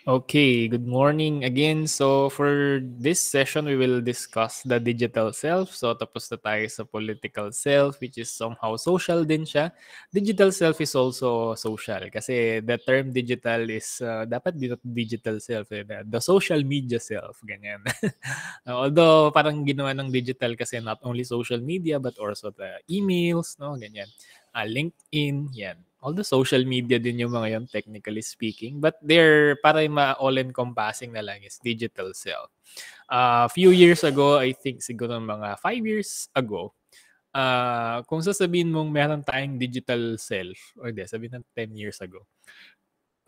Okay, good morning again. So for this session, we will discuss the digital self. So tapos na tayo sa political self, which is somehow social din siya. Digital self is also social kasi the term digital is dapat dito digital self, the social media self, ganyan. Although parang ginawa ng digital kasi not only social media but also the emails, no, ganyan. LinkedIn, yan. Although social media din yung mga yun, technically speaking. But they're para all-encompassing na lang is digital self. A few years ago, I think siguro mga 5 years ago, kung sasabihin mong meron tayong digital self, or di, sabihin ng 10 years ago,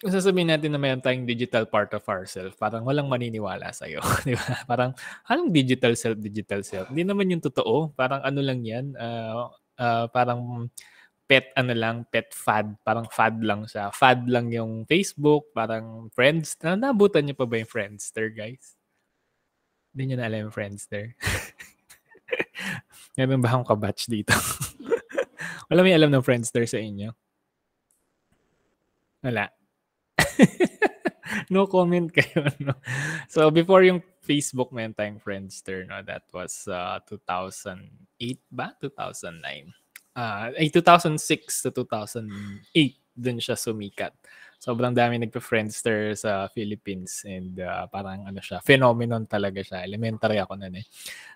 kung sasabihin natin na meron tayong digital part of ourselves, parang walang maniniwala sa'yo. Di ba? Parang, anong digital self, digital self? Hindi naman yung totoo. Parang ano lang yan, parang pet fad. Parang fad lang siya. Fad lang yung Facebook, parang Friends. Nabutan niyo pa ba yung Friendster, guys? Hindi niyo na alam yung Friendster. Meron ba akong kabatch dito? Wala may alam ng Friendster sa inyo? Wala. No comment kayo, no? So, before yung Facebook, meron tayong Friendster, no? That was 2008 ba? 2009. 2006 to 2008, dun siya sumikat. Sobrang dami nagpa-Friendster sa Philippines and parang ano siya, phenomenon talaga siya. Elementary ako nun eh.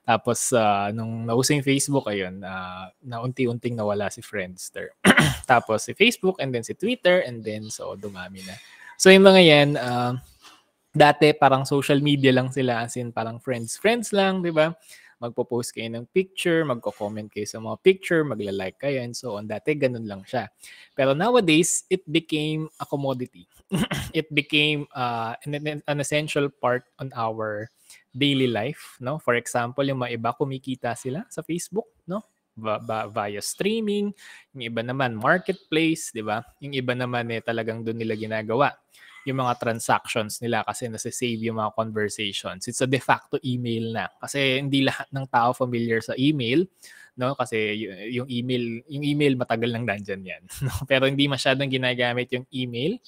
Tapos, nung nauso yung Facebook, ayun, na unti-unting nawala si Friendster. Tapos si Facebook and then si Twitter and then so dumami na. So yung mga yan, dati parang social media lang sila as in parang friends lang, di ba? Magpo-post kayo ng picture, magko-comment kayo sa mga picture, magla-like kayo and so on. Dati ganun lang siya. Pero nowadays, it became a commodity. It became an essential part on our daily life, no? For example, yung mga iba kumikita sila sa Facebook, no? Via streaming, yung iba naman marketplace, di ba? Yung iba naman talagang doon nila ginagawa yung mga transactions nila kasi nasa-save yung mga conversations. It's a de facto email na. Kasi hindi lahat ng tao familiar sa email, no? Kasi yung email matagal nang nandiyan yan. No? Pero hindi masyadong ginagamit yung email.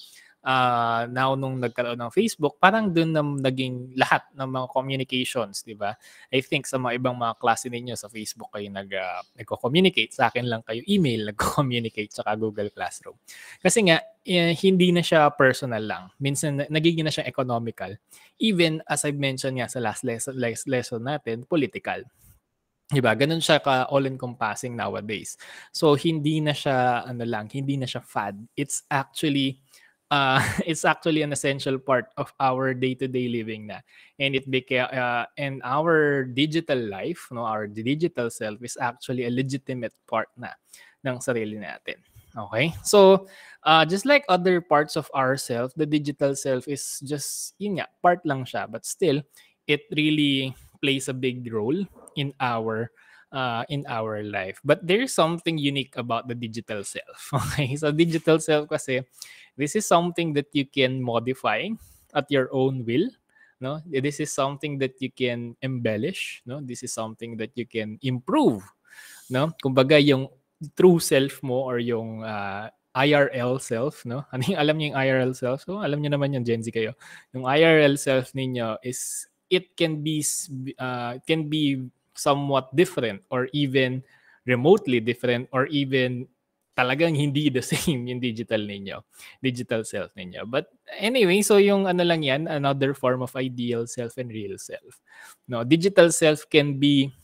Now nung nagkaroon ng Facebook, parang doon na naging lahat ng mga communications, di ba? I think sa mga ibang mga klase ninyo sa Facebook kayo nagko-communicate. Sa akin lang kayo email, nagko-communicate sa Google Classroom. Kasi nga, hindi na siya personal lang. Minsan, nagiging na siya economical. Even, as I've mentioned nga sa last lesson natin, political. Diba? Ganun siya ka all-encompassing nowadays. So, hindi na siya, hindi na siya fad. It's actually, it's actually an essential part of our day-to-day living na. And it became, and our digital life, no, our digital self is actually a legitimate part na ng sarili natin. Okay? So, just like other parts of ourself, the digital self is just, yun nga, part lang siya. But still, it really plays a big role in our life. But there's something unique about the digital self. Okay? So, digital self kasi, this is something that you can modify at your own will. No? This is something that you can embellish. No? This is something that you can improve. No? Kumbaga, yung true self mo or yung IRL self, no? Ano yung alam niyo yung IRL self? So, alam niyo naman yung Gen Z kayo. Yung IRL self ninyo is it can be somewhat different or even remotely different or even talagang hindi the same yung digital self ninyo. But anyway, so yung ano lang yan, another form of ideal self and real self. No, digital self can be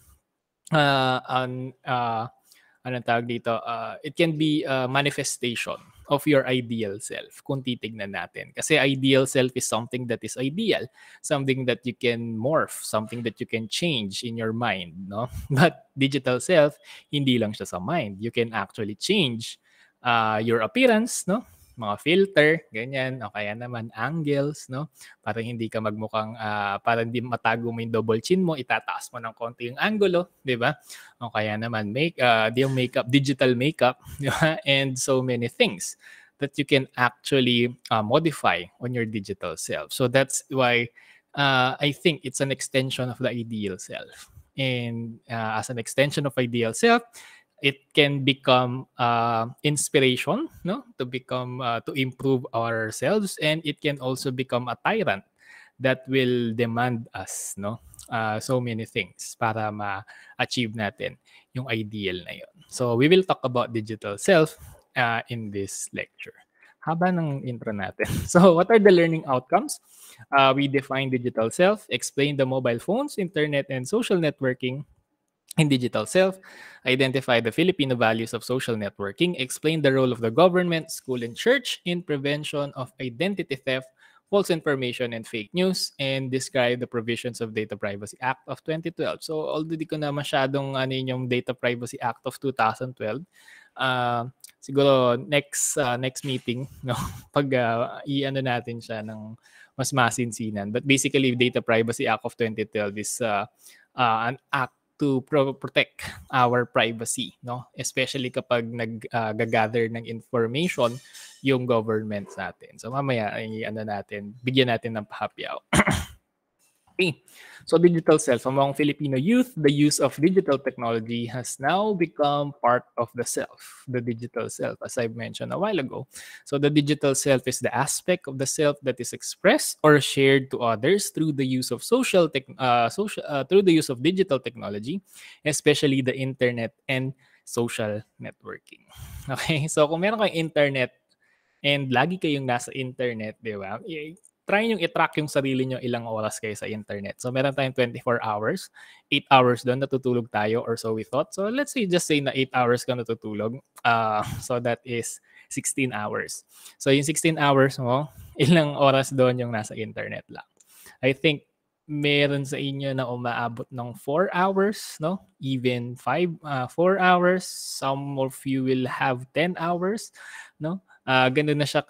anong tawag dito, it can be a manifestation of your ideal self kung titignan natin. Kasi ideal self is something that is ideal, something that you can morph, something that you can change in your mind, no? But digital self, hindi lang siya sa mind. You can actually change your appearance, no? Mga filter, ganyan, o kaya naman angles, no? Para hindi ka magmukhang, para hindi matago mo yung double chin mo, itataas mo ng konti yung angulo, di ba? O kaya naman yung makeup, digital makeup, di ba? And so many things that you can actually modify on your digital self. So that's why I think it's an extension of the ideal self. And as an extension of ideal self, It can become inspiration, no, to become to improve ourselves, and it can also become a tyrant that will demand us, no, so many things para ma-achieve natin yung ideal na yun. So we will talk about digital self in this lecture. Haba ng intro natin. So what are the learning outcomes? We define digital self, explain the mobile phones, internet, and social networking in digital self, identify the Filipino values of social networking, explain the role of the government, school, and church in prevention of identity theft, false information, and fake news, and describe the provisions of Data Privacy Act of 2012. So, although di ko na masyadong yung Data Privacy Act of 2012, siguro next meeting, no, pag i-ano natin siya ng mas masinsinan. But basically, Data Privacy Act of 2012 is an act to protect our privacy, no? Especially kapag nag-gather ng information yung government natin. So mamaya bigyan natin ng pahapyaw. Okay. So digital self. Among Filipino youth, the use of digital technology has now become part of the self, the digital self, as I mentioned a while ago. So the digital self is the aspect of the self that is expressed or shared to others through the use of through the use of digital technology, especially the internet and social networking. Okay? So kung meron kayong internet and lagi kayong nasa internet, di ba? Try nyo i-track yung sarili nyo ilang oras kayo sa internet. So, meron tayong 24 hours. 8 hours doon, natutulog tayo or so we thought. So, let's just say na 8 hours ka natutulog. So, that is 16 hours. So, yung 16 hours mo, ilang oras doon yung nasa internet lang. I think meron sa inyo na umaabot ng 4 hours, no? Even 4 hours. Some of you will have 10 hours, no? Ganun na siya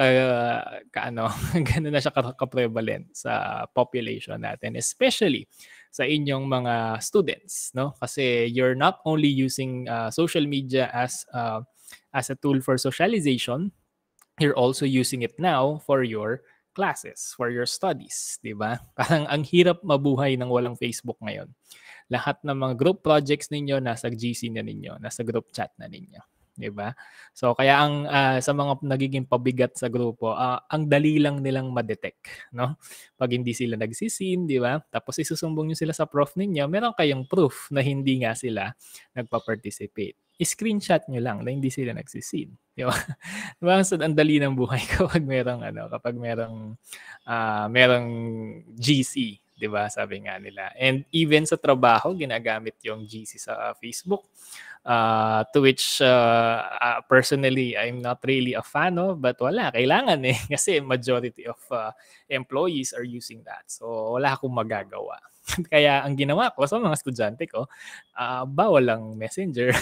ganun na siya ka-prevalent sa population natin, especially sa inyong mga students, no? Kasi you're not only using social media as a tool for socialization, you're also using it now for your classes, for your studies, di ba? Parang ang hirap mabuhay ng walang Facebook ngayon. Lahat ng mga group projects ninyo nasa GC na ninyo, nasa group chat na ninyo. 'Di ba? So kaya ang sa mga nagiging pabigat sa grupo, ang dali lang nilang ma-detect, no? Pag hindi sila nagsisin, 'di ba? Tapos isusumbong niyo sila sa prof ninyo, meron kayong proof na hindi nga sila nagpa-participate. I-screenshot niyo lang na hindi sila nagsisin, 'di ba? 'Di ba? So, ang dali ng buhay kapag merong GC, 'di ba? Sabi nga nila. And even sa trabaho, ginagamit yung GC sa Facebook. To which personally I'm not really a fan of, but kailangan kasi majority of employees are using that. So wala akong magagawa. Kaya ang ginawa ko sa mga estudyante ko, bawal lang Messenger,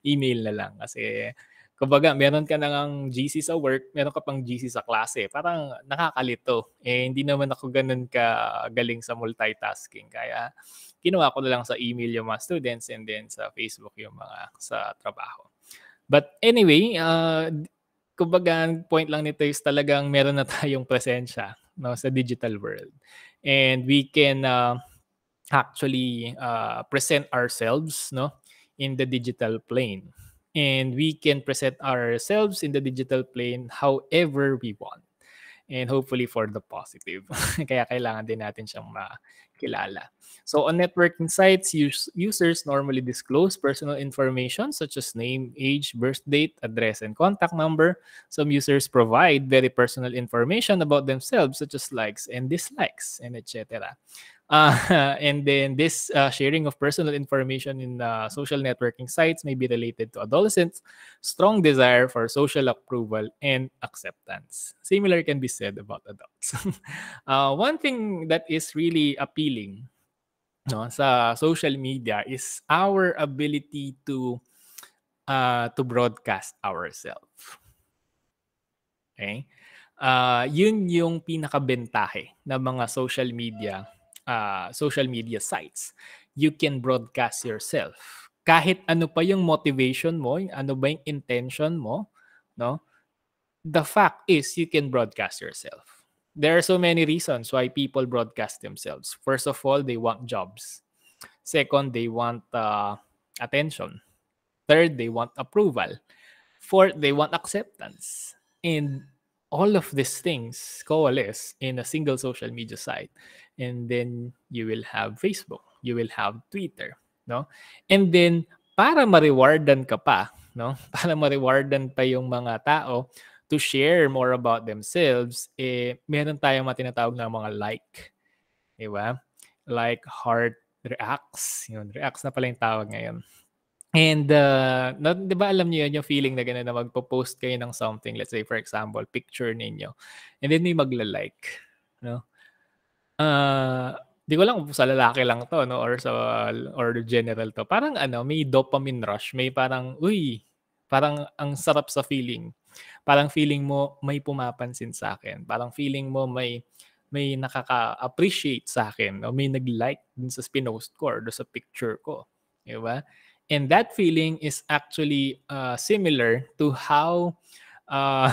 email na lang kasi kumbaga meron ka nang GC sa work, meron ka pang GC sa klase. Parang nakakalito. Hindi naman ako ganun galing sa multitasking. Kaya ginawa ko na lang sa email yung mga students and then sa Facebook yung mga sa trabaho. But anyway, kumbaga point lang nito is talagang meron na tayong presensya, no, sa digital world. And we can actually present ourselves, no, in the digital plane. And we can present ourselves in the digital plane however we want. And hopefully for the positive. Kaya kailangan din natin siyang makilala. So on networking sites, users normally disclose personal information such as name, age, birth date, address, and contact number. Some users provide very personal information about themselves such as likes and dislikes, and etc. And then this sharing of personal information in social networking sites may be related to adolescents' strong desire for social approval and acceptance. Similar can be said about adults. One thing that is really appealing, no, sa social media is our ability to broadcast ourselves. Okay? Yun yung pinakabentahe ng mga social media sites. You can broadcast yourself. Kahit ano pa yung motivation mo, ano ba yung intention mo, no? The fact is you can broadcast yourself. There are so many reasons why people broadcast themselves. First of all, they want jobs. Second, they want attention. Third, they want approval. Fourth, they want acceptance. And all of these things coalesce in a single social media site. And then you will have Facebook, you will have Twitter, no? And then para ma-rewardan ka pa, no? Para ma-rewardan pa yung mga tao to share more about themselves, meron tayong mga tinatawag na mga like, di ba? Like, heart, reacts. Yun, reacts na pala yung tawag ngayon. And, di ba alam niyo yun, yung feeling na gano'n na magpo-post kayo ng something, let's say for example, picture ninyo, and then may magla-like, no? Di ko lang kung sa lalaki lang 'to 'no, or general 'to. Parang ano, may dopamine rush, may parang, uy, parang ang sarap sa feeling. Parang feeling mo may pumapansin sa akin. Parang feeling mo may nakaka-appreciate sa akin o may nag-like dun sa pinost ko or dun sa picture ko, 'di ba? And that feeling is actually similar to how uh,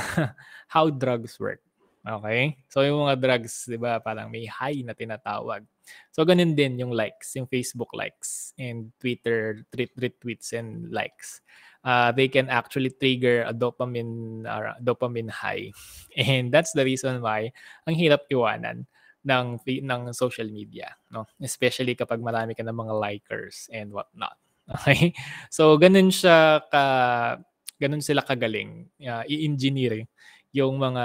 how drugs work. Okay? So yung mga drugs, 'di ba, parang may high na tinatawag. So ganun din yung likes, yung Facebook likes and Twitter retweets and likes. They can actually trigger a dopamine high. And that's the reason why ang hirap iwanan ng social media, no? Especially kapag marami ka ng mga likers and whatnot. Okay? So ganun sila kagaling i-engineer yung mga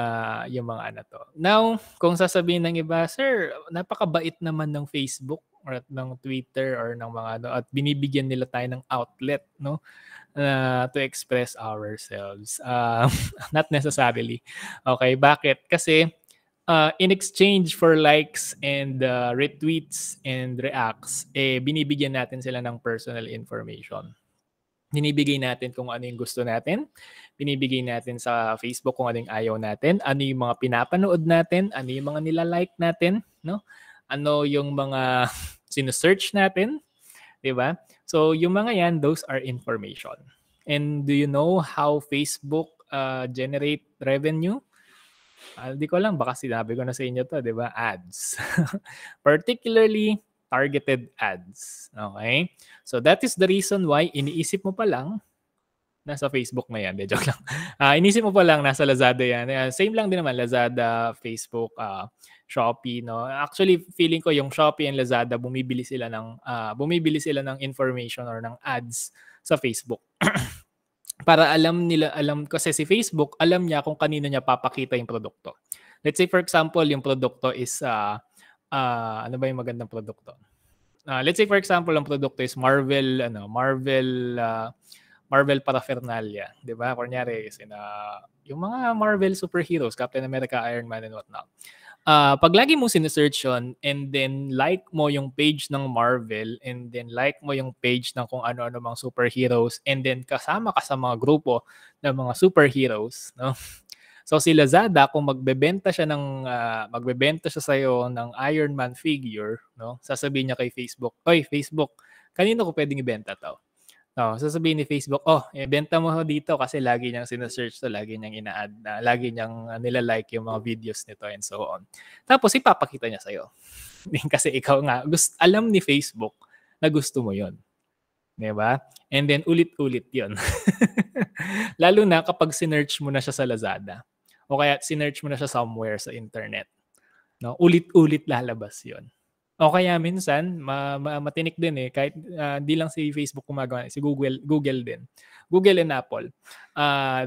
ano to. Now, kung sasabihin ng iba, "Sir, napakabait naman ng Facebook or ng Twitter or ng mga ano at binibigyan nila tayo ng outlet, no, to express ourselves." Not necessarily. Okay, bakit? Kasi in exchange for likes and retweets and reacts, binibigyan natin sila ng personal information. Binibigay natin kung ano yung gusto natin. Binibigay natin sa Facebook kung ano yung ayaw natin. Ano yung mga pinapanood natin. Ano yung mga nilalike natin. No? Ano yung mga sinesearch natin. Diba? So, yung mga yan, those are information. And do you know how Facebook generate revenue? Di ko alam. Baka sinabi ko na sa inyo to. Diba? Ads. Particularly, targeted ads. Okay? So that is the reason why iniisip mo pa lang nasa Facebook na yan. De, joke lang. Iniisip mo pa lang nasa Lazada yan. Same lang din naman Lazada, Facebook, Shopee, no. Actually, feeling ko yung Shopee and Lazada bumibili sila ng information or ng ads sa Facebook. Para alam kasi si Facebook, alam niya kung kanino niya papakita yung produkto. Let's say for example, yung produkto is ano ba yung magandang produkto? Let's say for example, ang produkto is Marvel paraphernalia, 'di ba? Kunyari yung mga Marvel superheroes, Captain America, Iron Man and whatnot. Pag lagi mo sinesearch yun and then like mo yung page ng Marvel and then like mo yung page ng kung ano-ano mga superheroes and then kasama ka sa mga grupo ng mga superheroes, no? So si Lazada kung magbebenta siya sa iyo ng Iron Man figure, no? Sasabihin niya kay Facebook, "Oy, Facebook, kanino ko pwedeng ibenta 'to?" No, sasabihin ni Facebook, "Oh, ibenta mo dito kasi lagi niyang sine-search 'to, lagi niyang ina-add, lagi niyang nila-like yung mga videos nito and so on." Tapos ipapakita niya sa iyo. Kasi ikaw nga alam ni Facebook na gusto mo 'yon. 'Di ba? And then ulit-ulit 'yon. Lalo na kapag sinearch mo na siya sa Lazada o kaya sinearch mo na siya somewhere sa internet, no? Ulit-ulit lalabas 'yon. O kaya minsan matinik din kahit di lang si Facebook gumagawa, si Google din. Google and Apple,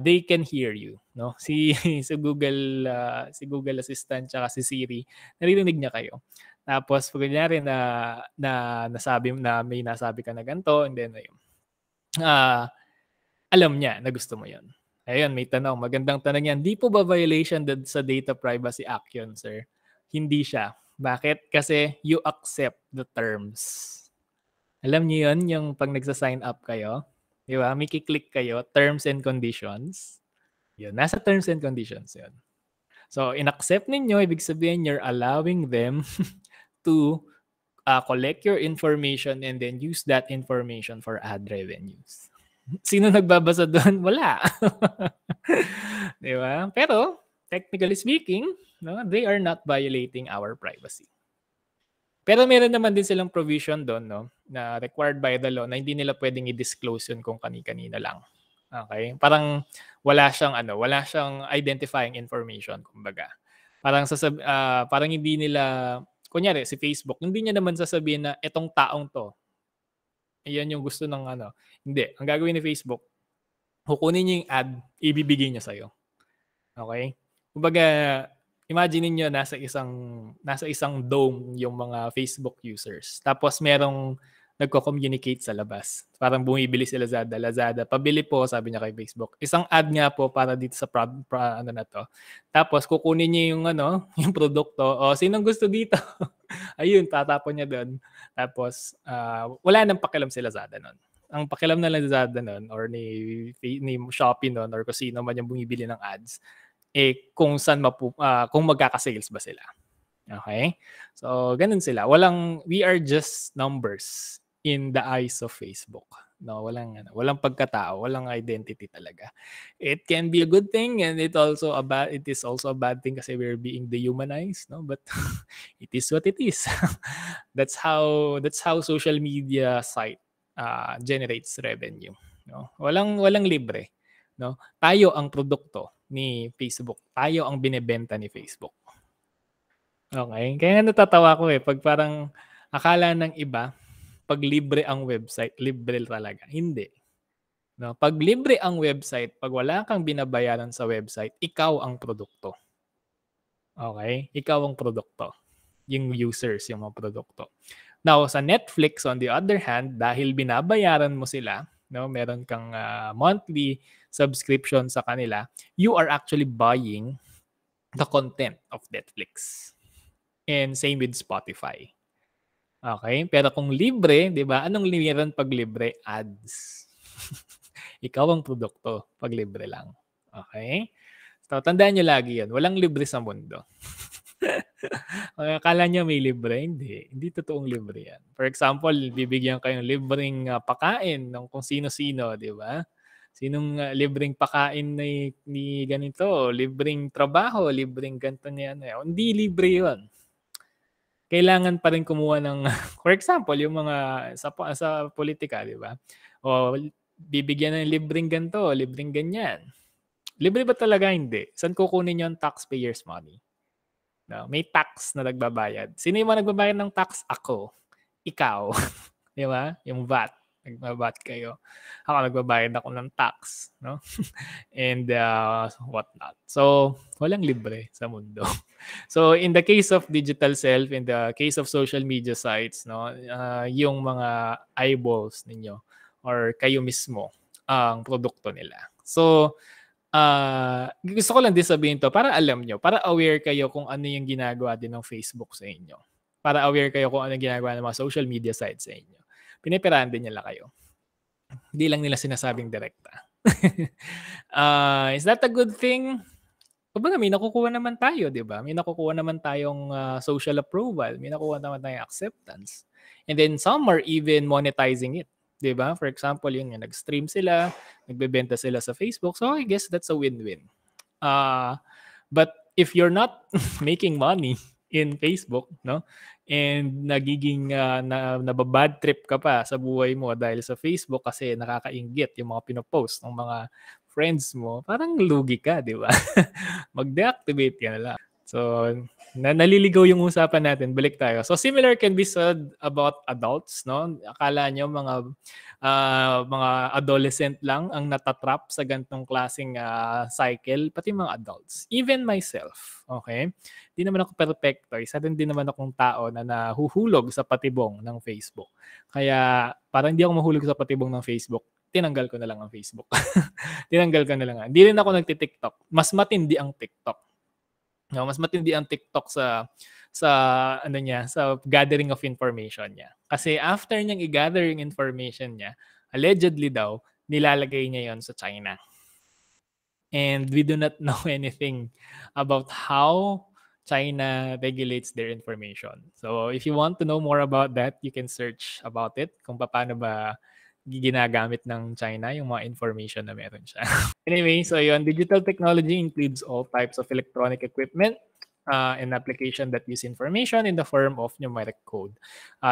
they can hear you, no? Si Google Assistant tsaka si Siri, naririnig niya kayo. Tapos pag kunyari na may nasabi ka na ganito and then ayun. Alam niya na gusto mo 'yon. Ayun, may tanong. Magandang tanong yan. Di po ba violation sa Data Privacy Act yun, sir? Hindi siya. Bakit? Kasi you accept the terms. Alam niyo yun, yung pag nagsa-sign up kayo, di ba? May kiklik kayo, terms and conditions. Yun, nasa terms and conditions yun. So, in-accept ninyo, ibig sabihin you're allowing them to collect your information and then use that information for ad revenues. Sino nagbabasa doon? Wala. Di ba? Pero, technically speaking, no, they are not violating our privacy. Pero meron naman din silang provision doon, no? na required by the law na hindi nila pwedeng i-disclose yun kung kani-kanino lang. Okay? Parang wala siyang identifying information, kumbaga. Parang hindi nila, kunyari si Facebook, hindi niya naman sasabihin na itong taong to, ayan yung gusto ng Hindi. Ang gagawin ni Facebook, kukunin niya yung ad, ibibigay niya sa'yo. Okay? Kumbaga, imagine niyo nasa isang dome yung mga Facebook users. Tapos merong nagko-communicate sa labas. Parang bumibili si Lazada. Pabili po, sabi niya kay Facebook. Isang ad nga po para dito sa na to. Tapos kukunin niya yung yung produkto. O, sinong gusto dito? Ayun, tatapon niya doon. Tapos wala nang pakialam si Lazada noon. Ang pakialam na Lazada noon or ni Shopee noon or kung sino man yung bumibili ng ads, kung kung magkaka-sales ba sila. Okay? So, ganun sila. We are just numbers in the eyes of Facebook. No, walang pagkatao, walang identity talaga. It can be a good thing and it is also a bad thing kasi we're being dehumanized, no? But it is what it is. That's how social media site generates revenue, no? Walang libre, no? Tayo ang produkto ni Facebook. Tayo ang binebenta ni Facebook. Okay? Kaya natatawa ko pag parang akala ng iba, pag libre ang website, libre talaga. Hindi. No? Pag libre ang website, pag wala kang binabayaran sa website, ikaw ang produkto. Okay? Ikaw ang produkto. Yung users, yung mga produkto. Now, sa Netflix, on the other hand, dahil binabayaran mo sila, no, meron kang monthly subscription sa kanila, you are actually buying the content of Netflix. And same with Spotify. Okay? Pero kung libre, di ba? Anong meron pag libre? Ads. Ikaw ang produkto pag libre lang. Okay? So, tandaan nyo lagi yan. Walang libre sa mundo. Akala nyo may libre? Hindi. Hindi totoong libre yan. For example, bibigyan kayong libreng pakain ng kung sino-sino, di ba? Sinong libreng pakain ni ganito? Libreng trabaho, libreng ganito niya. Hindi libre yun. Kailangan pa rin kumuha ng, for example, yung mga sa politika, di ba? O bibigyan ng libreng ganito, libreng ganyan. Libre ba talaga? Hindi. Saan kukunin yung taxpayers' money? No, may tax na nagbabayad. Sino yung nagbabayad ng tax? Ako. Ikaw. Di ba? Yung VAT. Nagbabat kayo. Ako nagbabayad ako ng tax, no? And whatnot. So, walang libre sa mundo. So, in the case of digital self, in the case of social media sites, no, yung mga eyeballs ninyo or kayo mismo ang produkto nila. So, gusto ko lang din sabihin to para alam nyo, para aware kayo kung ano yung ginagawa din ng Facebook sa inyo. Para aware kayo kung ano yung ginagawa ng mga social media sites sa inyo. Pinipirahan din nila kayo. Hindi lang nila sinasabing direkta. Is that a good thing? Kumbaga, may nakukuha naman tayo, di ba? May nakukuha naman tayong social approval. May nakukuha naman tayong acceptance. And then some are even monetizing it. Di ba? For example, yun nga, nag-stream sila, nagbebenta sila sa Facebook. So I guess that's a win-win. But if you're not making money in Facebook, no? And nagiging nababad trip ka pa sa buhay mo dahil sa Facebook kasi nakakainggit yung mga pinopost ng mga friends mo, parang lugi ka, di ba? Mag-deactivate ka na lang. So, naliligaw yung usapan natin. Balik tayo. So, similar can be said about adults, no? Akala nyo mga adolescent lang ang natatrap sa ganitong klaseng cycle, pati mga adults. Even myself, okay? Di naman ako perfecto. Isa din naman akong tao na nahuhulog sa patibong ng Facebook. Kaya, parang hindi ako mahulog sa patibong ng Facebook. Tinanggal ko na lang ang Facebook. Tinanggal ko na lang. Hindi rin ako nagti-TikTok. Mas matindi ang TikTok. No, mas matindi ang TikTok sa gathering of information niya. Kasi after niyang i-gather yung information niya, allegedly daw, nilalagay niya yon sa China. And we do not know anything about how China regulates their information. So if you want to know more about that, you can search about it, kung paano ba ginagamit ng China yung mga information na meron siya. Anyway, so yun, digital technology includes all types of electronic equipment an application that use information in the form of numeric code.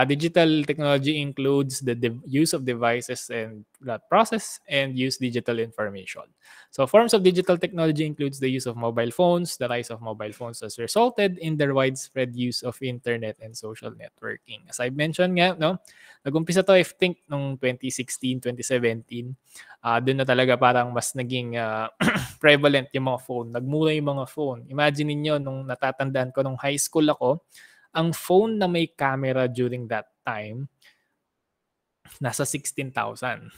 Digital technology includes the use of devices and that process and use digital information. So forms of digital technology includes the use of mobile phones. The rise of mobile phones has resulted in the widespread use of internet and social networking. As I mentioned nga, no, nag-umpisa to I think nung 2016, 2017. Doon na talaga parang mas naging prevalent yung mga phone. Nagmura yung mga phone. Imagine niyo nung natatandaan ko nung high school ako, ang phone na may camera during that time nasa 16,000.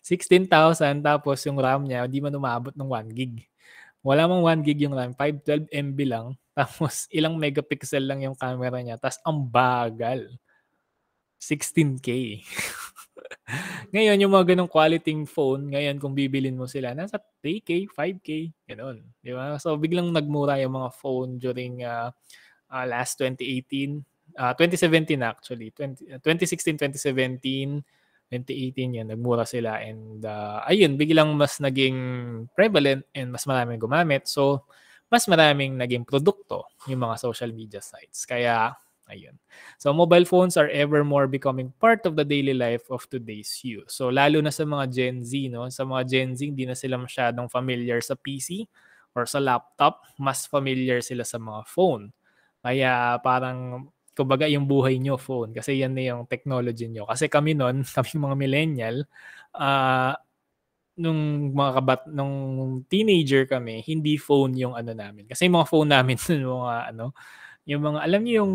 16,000 tapos yung RAM niya hindi man umabot ng 1 gig. Wala mang 1 gig yung RAM, 512 MB lang. Tapos ilang megapixel lang yung camera niya. Tapos ang bagal. 16K. Ngayon, yung mga ganong quality phone, ngayon kung bibilin mo sila, nasa 3K, 5K, gano'n. Di ba? So, biglang nagmura yung mga phone during last 2018. 2017 actually. 2016, 2017, 2018 yan, nagmura sila. And ayun, biglang mas naging prevalent and mas maraming gumamit. So, mas maraming naging produkto yung mga social media sites. Kaya, ayun. So mobile phones are ever more becoming part of the daily life of today's youth. So lalo na sa mga Gen Z, no? Sa mga Gen Z, hindi na sila masyadong familiar sa PC or sa laptop. Mas familiar sila sa mga phone. Kaya parang, kumbaga yung buhay nyo, phone. Kasi yan na yung technology nyo. Kasi kami nun, kami mga millennial, nung teenager kami, hindi phone yung ano namin. Kasi yung mga phone namin, mga ano, yung mga, alam niyo yung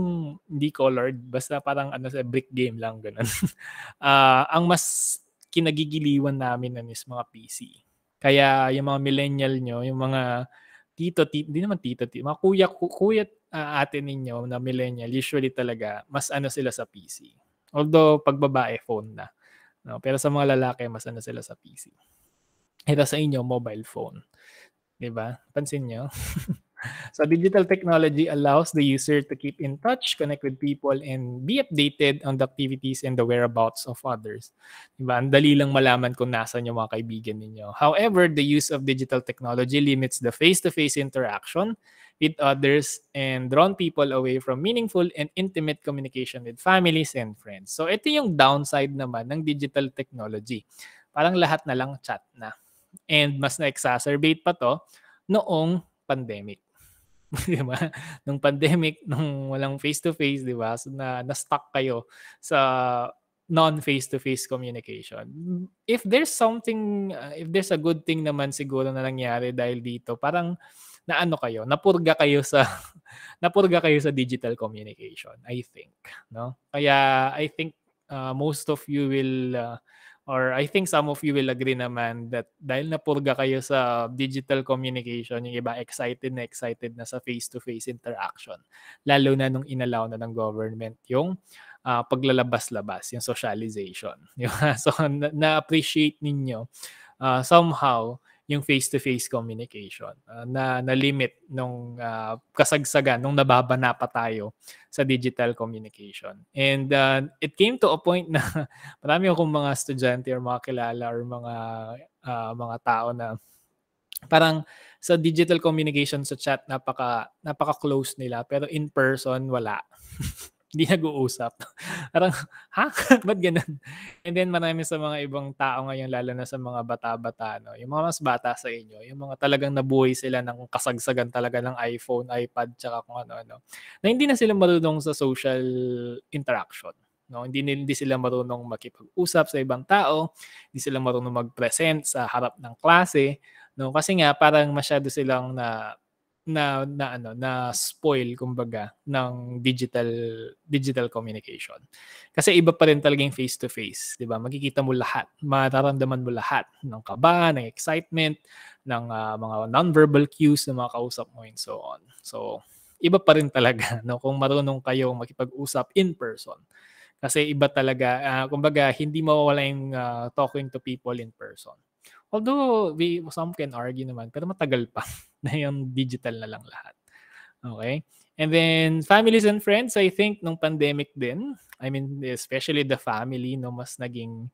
hindi colored, basta parang ano sa brick game lang, ganun. Ang mas kinagigiliwan namin nun is mga PC. Kaya yung mga millennial nyo, yung mga hindi naman mga kuya ate ninyo na millennial, usually talaga, mas ano sila sa PC. Although, pag babae, phone na. No? Pero sa mga lalaki, mas ano sila sa PC. Ito sa inyo, mobile phone. Diba? Pansin nyo? So digital technology allows the user to keep in touch, connect with people, and be updated on the activities and the whereabouts of others. Diba? Ang dali lang malaman kung nasan yung mga kaibigan ninyo. However, the use of digital technology limits the face-to-face interaction with others and drawn people away from meaningful and intimate communication with families and friends. So ito yung downside naman ng digital technology. Parang lahat na lang chat na. And mas na-exacerbate pa to noong pandemic. Di ba? Nung pandemic, nung walang face-to-face, di ba? So na-stuck kayo sa non-face-to-face communication. If there's a good thing naman siguro na nangyari dahil dito, parang naano kayo, napurga kayo sa napurga kayo sa digital communication, I think, no? Kaya I think most of you will or I think some of you will agree naman that dahil napurga kayo sa digital communication, yung iba excited na sa face-to-face interaction. Lalo na nung inallow na ng government yung paglalabas-labas, yung socialization. So, na-appreciate ninyo somehow yung face-to-face communication na limit nung kasagsagan nung nababana pa tayo sa digital communication. And it came to a point na marami akong mga estudyante or mga kilala or mga tao na parang sa digital communication sa chat napaka close nila pero in person wala. Hindi nag-uusap. Parang, ha? Ba't ganun? And then marami sa mga ibang tao ngayon, lalo na sa mga bata-bata, no? Yung mga mas bata sa inyo, yung mga talagang nabuhay sila ng kasagsagan talaga ng iPhone, iPad, tsaka kung ano-ano, na hindi na sila marunong sa social interaction. No? Hindi sila marunong makipag-usap sa ibang tao, hindi sila marunong mag-present sa harap ng klase, no? Kasi nga parang masyado silang na spoil kumbaga ng digital communication. Kasi iba pa rin talaga yung face to face, 'di ba? Makikita mo lahat, mararamdaman mo lahat ng kaba, ng excitement, ng mga non-verbal cues na mga kausap mo and so on. So, iba pa rin talaga no kung marunong kayong makipag-usap in person. Kasi iba talaga, kumbaga hindi mawawala yung talking to people in person. Although some can argue naman, pero matagal pa na yung digital na lang lahat. Okay? And then families and friends, I think nung pandemic din, I mean especially the family, no, mas naging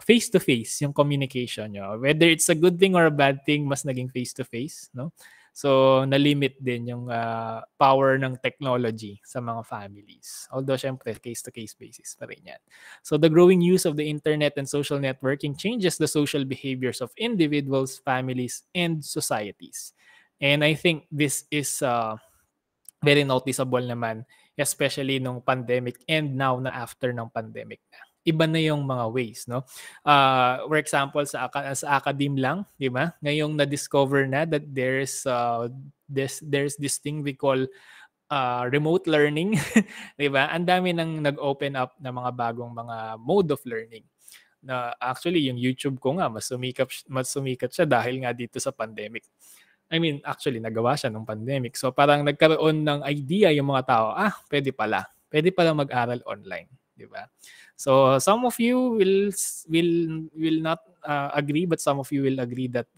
face-to-face yung communication nyo. Whether it's a good thing or a bad thing, mas naging face-to-face, no? So, na-limit din yung power ng technology sa mga families. Although, syempre, case-to-case basis pa rin yan. So, the growing use of the internet and social networking changes the social behaviors of individuals, families, and societies. And I think this is very noticeable naman, especially nung pandemic and now na after ng pandemic na. Iba na yung mga ways, no? For example, sa academe lang, di ba? Ngayong na-discover na that there's this thing we call remote learning, di ba? Ang dami nang nag-open up na mga bagong mga mode of learning. Na actually yung YouTube ko nga mas sumikat siya dahil nga dito sa pandemic. I mean, actually, nagawa siya nung pandemic. So, parang nagkaroon ng idea yung mga tao, pwede pala. Pwede pala mag-aral online. Di ba? So, some of you will not agree, but some of you will agree that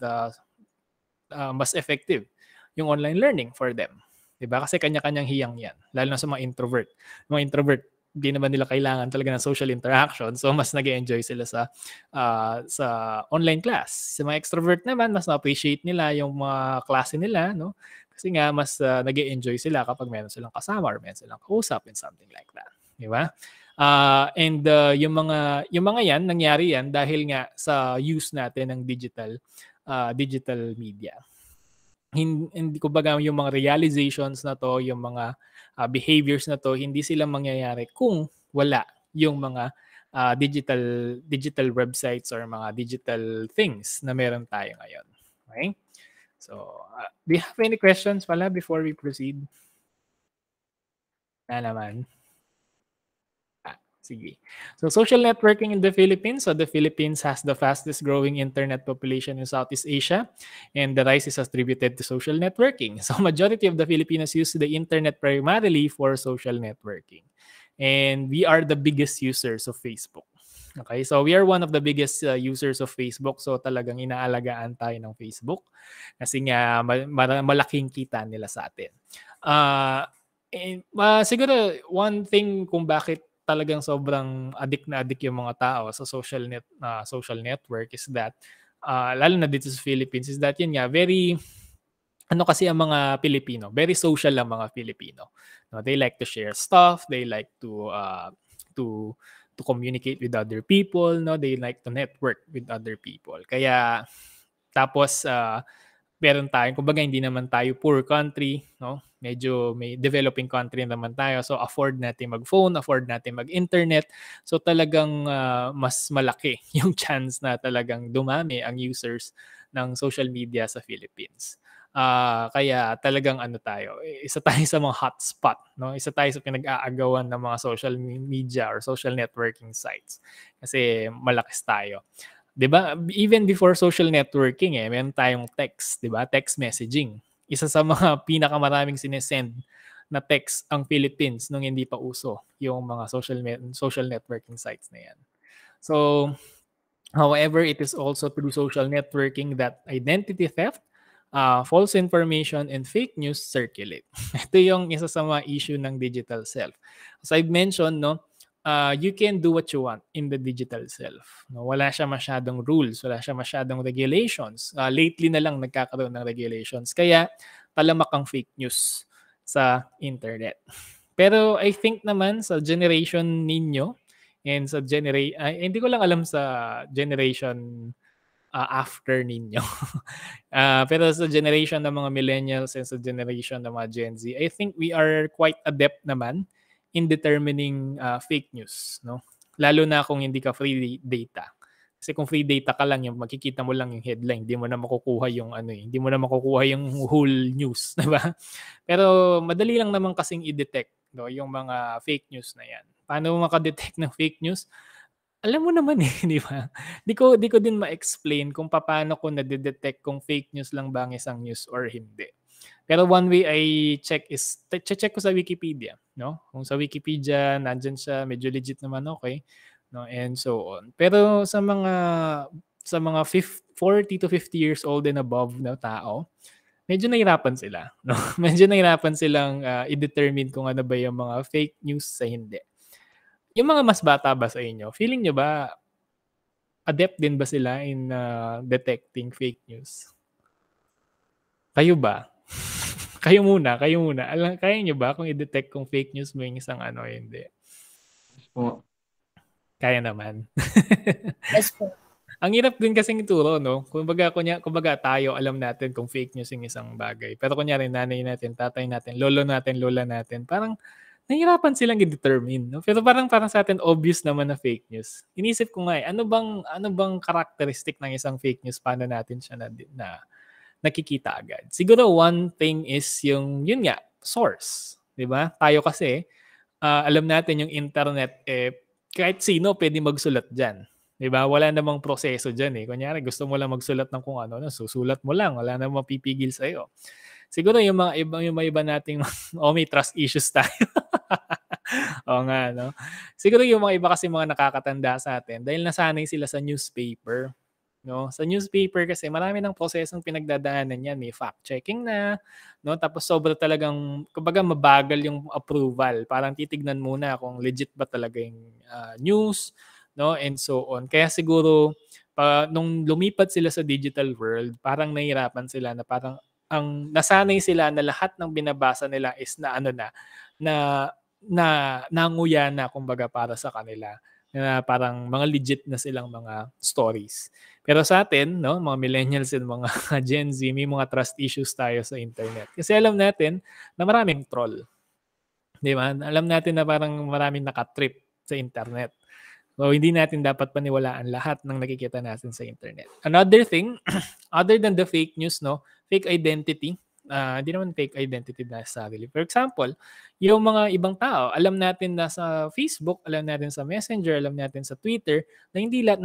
mas effective yung online learning for them. Di ba? Kasi kanya-kanyang hiyang yan. Lalo na sa mga introvert. Mga introvert, hindi naman nila kailangan talaga ng social interaction. So, mas nag-enjoy sila sa online class. Sa mga extrovert naman, mas na-appreciate nila yung mga klase nila, no? Kasi nga, mas nag-enjoy sila kapag meron silang kasama or meron silang kausap and something like that. Di ba? Yung mga yan, nangyari yan dahil nga sa use natin ng digital media. Hindi ko baga yung mga realizations na to, yung mga behaviors na to, hindi sila mangyayari kung wala yung mga digital websites or mga digital things na meron tayo ngayon. Okay? So, do you have any questions pala before we proceed? Na naman. Sige. So, social networking in the Philippines. So, the Philippines has the fastest growing internet population in Southeast Asia, and the rise is attributed to social networking. So, majority of the Filipinos use the internet primarily for social networking. And we are the biggest users of Facebook. Okay, so we are one of the biggest users of Facebook. So, talagang inaalagaan tayo ng Facebook kasi nga malaking kita nila sa atin. Siguro, one thing kung bakit talagang sobrang addict yung mga tao sa social network is that lalo na dito sa Philippines is that yun nga very kasi ang mga Pilipino, very social ang mga Filipino. No, they like to share stuff, they like to communicate with other people, no, they like to network with other people. Kaya tapos meron tayong, kumbaga hindi naman tayo poor country, no? Medyo may developing country naman tayo. So afford natin mag-phone, afford natin mag-internet. So talagang mas malaki yung chance na talagang dumami ang users ng social media sa Philippines. Kaya talagang isa tayo sa mga hotspot, no? Isa tayo sa pinag-aagawan ng mga social media or social networking sites. Kasi malakas tayo. 'Di ba? Even before social networking meron tayong text, 'di ba? Text messaging. Isa sa mga pinakamaraming sinesend na text ang Philippines nung hindi pa uso yung mga social networking sites na yan. So, however, it is also through social networking that identity theft, false information, and fake news circulate. Ito yung isa sa mga issue ng digital self. As I've mentioned, no, you can do what you want in the digital self. No, wala siya masyadong rules, wala siya masyadong regulations. Lately na lang nagkakaroon ng regulations. Kaya talamak ang fake news sa internet. Pero I think naman sa generation ninyo and sa hindi ko lang alam sa generation after ninyo. Pero sa generation ng mga millennials and sa generation ng mga Gen Z, I think we are quite adept naman in determining fake news, no? Lalo na kung hindi ka free data. Kasi kung free data ka lang, yung makikita mo lang yung headline, hindi mo na makukuha yung hindi mo na makukuha yung whole news, 'di ba? Pero madali lang naman kasing i-detect, no, yung mga fake news na 'yan. Paano mo maka-detect ng fake news? Alam mo naman di ba? Di ko din ma-explain kung paano ko na-detect kung fake news lang ba ang isang news or hindi. Pero one way I check is, check ko sa Wikipedia, no? Kung sa Wikipedia, nandyan siya, medyo legit naman, okay, no? And so on. Pero sa mga 40 to 50 years old and above na tao, medyo nahirapan sila, no? Medyo nahirapan silang i-determine kung ano ba yung mga fake news sa hindi. Yung mga mas bata ba sa inyo, feeling nyo ba adept din ba sila in detecting fake news? Kayo ba? Kayo muna, kayo muna. Kaya niyo ba kung i-detect kung fake news mo yung isang ano, hindi? Po. Kaya naman. Yes po. Ang hirap din kasing ituro, no? Kumbaga tayo, alam natin kung fake news yung isang bagay. Pero kunyari, nanay natin, tatay natin, lolo natin, lola natin, parang nahihirapan silang i-determine. No? Pero parang sa atin, obvious naman na fake news. Inisip ko nga, ano bang characteristic ng isang fake news? Paano natin siya na nakikita agad? Siguro one thing is yun nga, source. Diba? Tayo kasi, alam natin yung internet, kahit sino pwede magsulat dyan. Diba? Wala namang proseso dyan eh. Kunyari, gusto mo lang magsulat ng kung ano, susulat mo lang. Wala namang mapipigil sa'yo. Siguro yung mga iba nating, may trust issues tayo. Oo nga, no? Siguro yung mga iba kasi mga nakakatanda sa atin dahil nasanay sila sa newspaper. No? Sa newspaper kasi marami ng prosesong pinagdadaanan yan. May fact-checking na, no? Tapos sobra talagang, kumbaga mabagal yung approval. Parang titignan muna kung legit ba talaga yung news, no? And so on. Kaya siguro, nung lumipat sila sa digital world, parang nahirapan sila na parang ang nasanay sila na lahat ng binabasa nila is na nanguya na kumbaga para sa kanila na parang mga legit na silang mga stories. Pero sa atin, no, mga millennials and mga Gen Z, may mga trust issues tayo sa internet. Kasi alam natin na maraming troll. Di ba? Alam natin na parang maraming nakatrip sa internet. So, hindi natin dapat paniwalaan lahat ng nakikita natin sa internet. Another thing, other than the fake news, no, fake identity, hindi naman fake identity necessarily. For example, yung mga ibang tao, alam natin na sa Facebook, alam natin sa Messenger, alam natin sa Twitter, na hindi lahat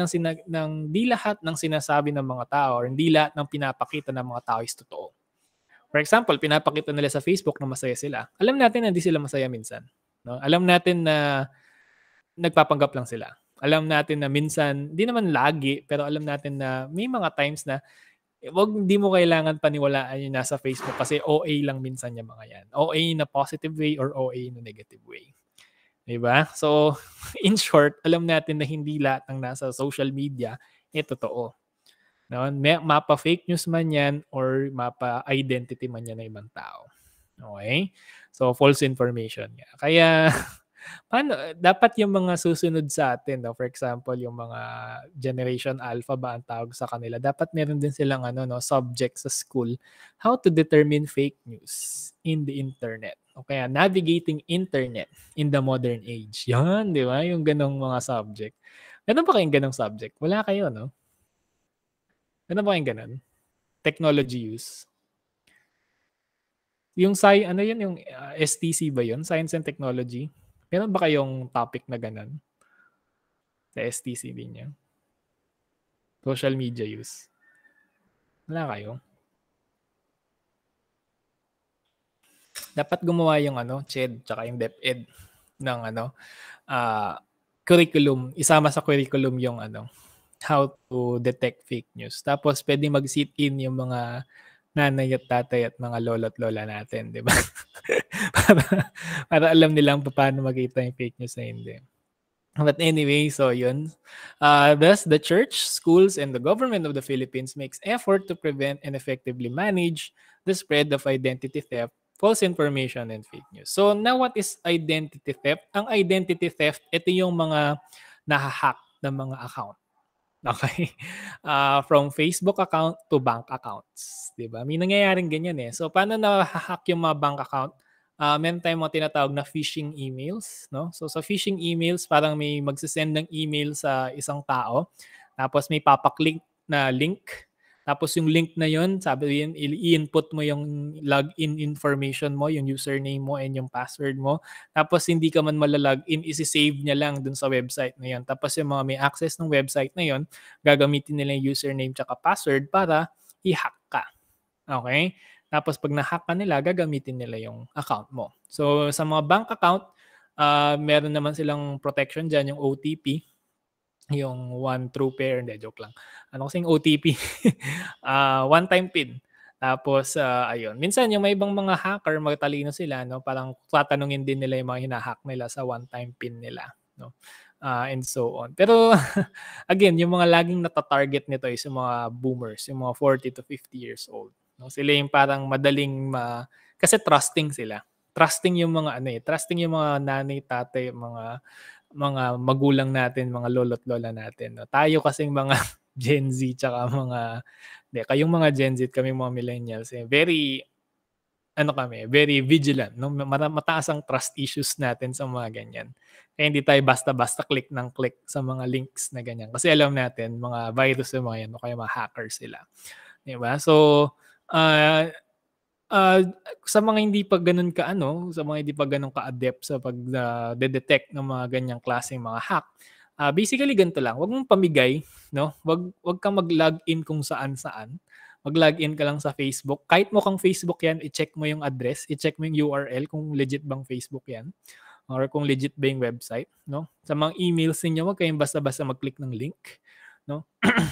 ng sinasabi ng mga tao or hindi lahat ng pinapakita ng mga tao is totoo. For example, pinapakita nila sa Facebook na masaya sila. Alam natin na hindi sila masaya minsan. No? Alam natin na nagpapanggap lang sila. Alam natin na minsan, di naman lagi, pero alam natin na may mga times na hindi mo kailangan paniwalaan yung nasa Facebook kasi OA lang minsan yung mga yan. OA na positive way or OA na negative way. Diba? So, in short, alam natin na hindi lahat ng nasa social media totoo. No? Mapa-fake news man yan or mapa-identity man yan ng ibang tao. Okay? So, false information. Kaya, dapat yung mga susunod sa atin, no? For example, yung mga Generation Alpha ba ang tawag sa kanila, dapat meron din silang subject sa school, how to determine fake news in the internet. O kaya, navigating internet in the modern age. Yan, di ba? Yung ganong mga subject. Meron ba kayong ganong subject? Wala kayo, no? Meron ba kayong ganon? Technology use. Yung yung STC ba yun? Science and Technology? Meron ba kayong topic na ganun? Sa STC din niya? Social media use. Wala kayo? Dapat gumawa yung CHED tsaka yung DepEd ng curriculum. Isama sa curriculum yung how to detect fake news. Tapos pwede mag-sit in yung mga nanay at tatay at mga lolo at lola natin, di ba? para alam nilang paano makita yung fake news na hindi. But anyway, so yun. Thus, the church, schools, and the government of the Philippines makes effort to prevent and effectively manage the spread of identity theft, false information, and fake news. So now, what is identity theft? Ang identity theft, ito yung mga nahahack ng mga account. Okay? From Facebook account to bank accounts. Diba? May nangyayaring ganyan eh. So, paano na-hack yung mga bank account? Meron tayong mga tinatawag na phishing emails. No? So, sa phishing emails, parang may magsisend ng email sa isang tao. Tapos, may papaklik na link. Tapos, yung link na yun, sabi yun, i-input mo yung login information mo, yung username mo and yung password mo. Tapos, hindi ka man malalogin, isi-save niya lang dun sa website na yun. Tapos, yung mga may access ng website na yun, gagamitin nila yung username tsaka password para i-hack ka. Okay? Tapos, pag na-hack ka nila, gagamitin nila yung account mo. So, sa mga bank account, meron naman silang protection dyan, yung OTP. Yung one true pair, hindi, joke lang. Ano kasing OTP? One-time PIN. Tapos, ayun. Minsan, yung may ibang mga hacker, matalino sila, no? Parang tatanungin din nila yung mga hinahack nila sa one-time PIN nila. No? And so on. Pero, again, yung mga laging natatarget nito is yung mga boomers, yung mga 40 to 50 years old. No? Sila yung parang madaling Kasi trusting sila. Trusting yung mga trusting yung mga nanay, tatay, mga magulang natin, mga lolo't lola natin. No? Tayo kasing mga Gen Z tsaka kayong mga Gen Z, kami mga millennials, very very vigilant, no? Mataas ang trust issues natin sa mga ganyan. Kaya hindi tayo basta-basta click ng click sa mga links na ganyan. Kasi alam natin, mga virus yung mga yan, o kaya mga hackers sila. Di ba? So, uh, uh, sa mga hindi pa ganun sa mga hindi pa ganun ka-adept sa pag-detect ng mga ganyang klaseng mga hack, basically ganito lang, wag mong pamigay, no? Wag kang mag-login kung saan-saan. Mag-login ka lang sa Facebook. Kahit mukhang Facebook yan, i-check mo yung address, i-check mo yung URL kung legit bang Facebook yan or kung legit ba yung website, no? Sa mga emails niyo, wag kayong basta-basta mag-click ng link, no?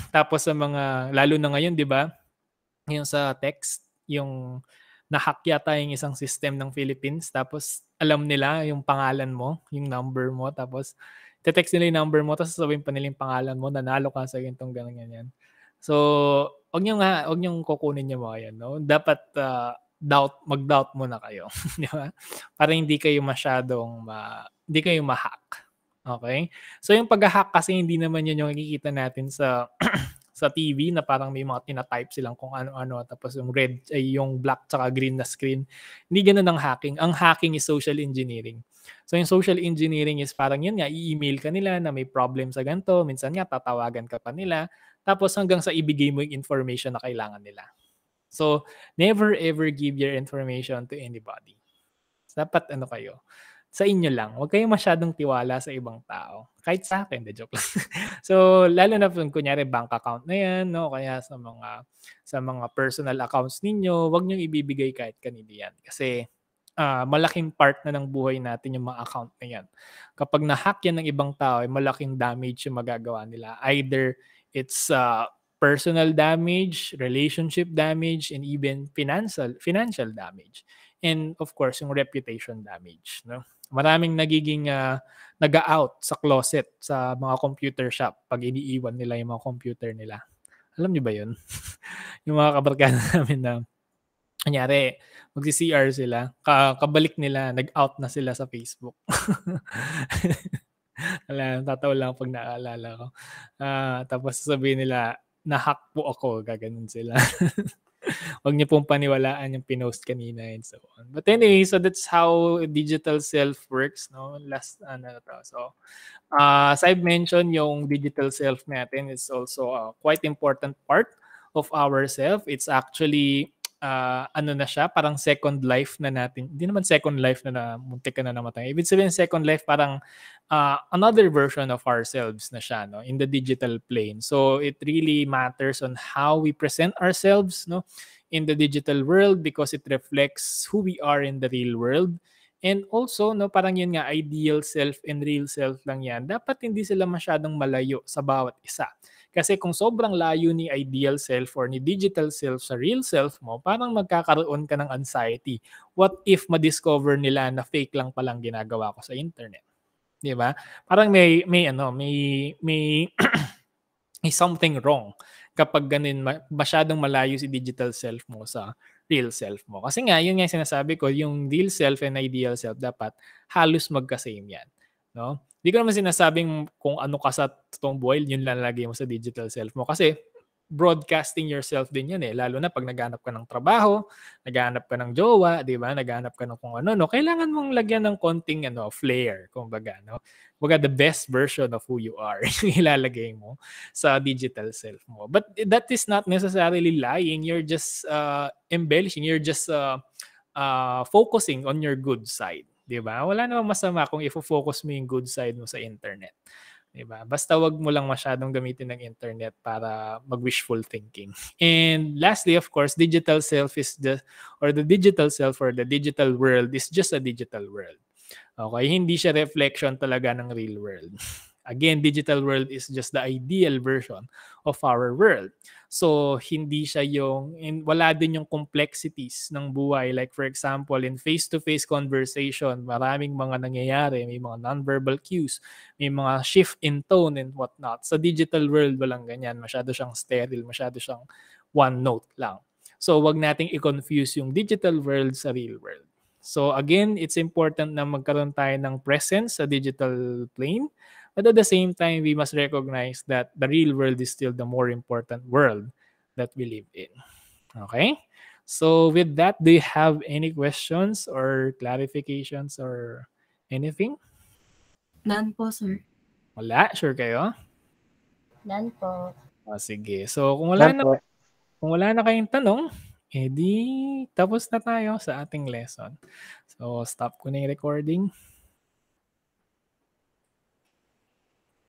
Tapos sa mga lalo na ngayon, 'di ba? Yung sa text, yung na-hack yata yung isang system ng Philippines tapos alam nila yung pangalan mo, yung number mo, tapos te-text nila yung number mo tapos sasabihin pa nila yung pangalan mo, nanalo ka sa ganitong ganyan. So, wag niyo kukunin yung mga yan, no? Dapat mag-doubt muna kayo, di ba? Para hindi kayo hindi kayo ma-hack. Okay? So yung pag-hack kasi hindi naman yun yung nakikita natin sa sa TV na parang may mga tina-type silang kung ano-ano tapos yung red ay yung black tsaka green na screen. Hindi ganoon ang hacking. Ang hacking is social engineering. So yung social engineering is parang yun nga, i-email ka nila na may problem sa ganito, minsan nga tatawagan ka pa nila, tapos hanggang sa ibigay mo yung information na kailangan nila. So never ever give your information to anybody. Dapat kayo, sa inyo lang. Huwag kayong masyadong tiwala sa ibang tao. Kahit sa akin, joke lang. So, lalo na kung kunyari bank account na yan, no? Kaya sa mga personal accounts ninyo, huwag niyong ibibigay kahit kanino yan. Kasi malaking part na ng buhay natin yung mga account na yan. Kapag na-hack yan ng ibang tao, malaking damage yung magagawa nila. Either it's personal damage, relationship damage, and even financial damage. And of course, yung reputation damage, no? Maraming nagiging nag-out sa closet sa mga computer shop pag iniiwan nila yung mga computer nila. Alam niyo ba yun? Yung mga kabarkada namin na kunyari, magsi-CR sila, kabalik nila, nag-out na sila sa Facebook. Tatawa lang pag naaalala ko. Tapos sasabihin nila, na-hack po ako, gaganon sila. Huwag niyo pong paniwalaan yung pinost kanina and so on. But anyway, so that's how digital self works, no? Last to. So, as I've mentioned, yung digital self natin is also a quite important part of ourself. It's actually na siya, parang second life na natin. Hindi naman second life na muntik ka na namatay. Ibig sabihin second life parang another version of ourselves na siya, no, in the digital plane. So it really matters on how we present ourselves, no, in the digital world because it reflects who we are in the real world. And also, no, parang yun nga, ideal self and real self lang yan. Dapat hindi sila masyadong malayo sa bawat isa. Kasi kung sobrang layo ni ideal self or ni digital self sa real self mo, parang magkakaroon ka ng anxiety. What if ma-discover nila na fake lang palang ginagawa ko sa internet? 'Di ba? Parang may may something wrong kapag ganun masyadong malayo si digital self mo sa real self mo. Kasi nga, yun nga sinasabi ko, yung real self and ideal self dapat halos magka-same yan. No? Di ko naman sinasabing kung ano ka sa totoong buhay, yun lang lagay mo sa digital self mo. Kasi broadcasting yourself din yan lalo na pag naghanap ka ng trabaho, naghanap ka ng jowa, di ba? Naghanap ka ng kung ano, no? Kailangan mong lagyan ng konting flair, kumbaga, no? Kumbaga, the best version of who you are yung ilalagay mo sa digital self mo. But that is not necessarily lying. You're just embellishing. You're just focusing on your good side. Diba? Wala namang masama kung i-focus mo yung good side mo sa internet. Diba? Basta wag mo lang masyadong gamitin ng internet para mag-wishful thinking. And lastly, of course, digital self is the digital self or the digital world is just a digital world. Okay? Hindi siya reflection talaga ng real world. Again, digital world is just the ideal version of our world. So, hindi siya wala din yung complexities ng buhay. Like for example, in face-to-face conversation, maraming mga nangyayari, may mga non-verbal cues, may mga shift in tone and whatnot. Sa digital world, walang ganyan. Masyado siyang sterile, masyado siyang one note lang. So wag nating i-confuse yung digital world sa real world. So again, it's important na magkaroon tayo ng presence sa digital plane. But at the same time, we must recognize that the real world is still the more important world that we live in. Okay? So with that, do you have any questions or clarifications or anything? None po, sir. Wala? Sure kayo? None po. O, sige. So kung wala na kayong tanong, edi tapos na tayo sa ating lesson. So stop ko na yung recording.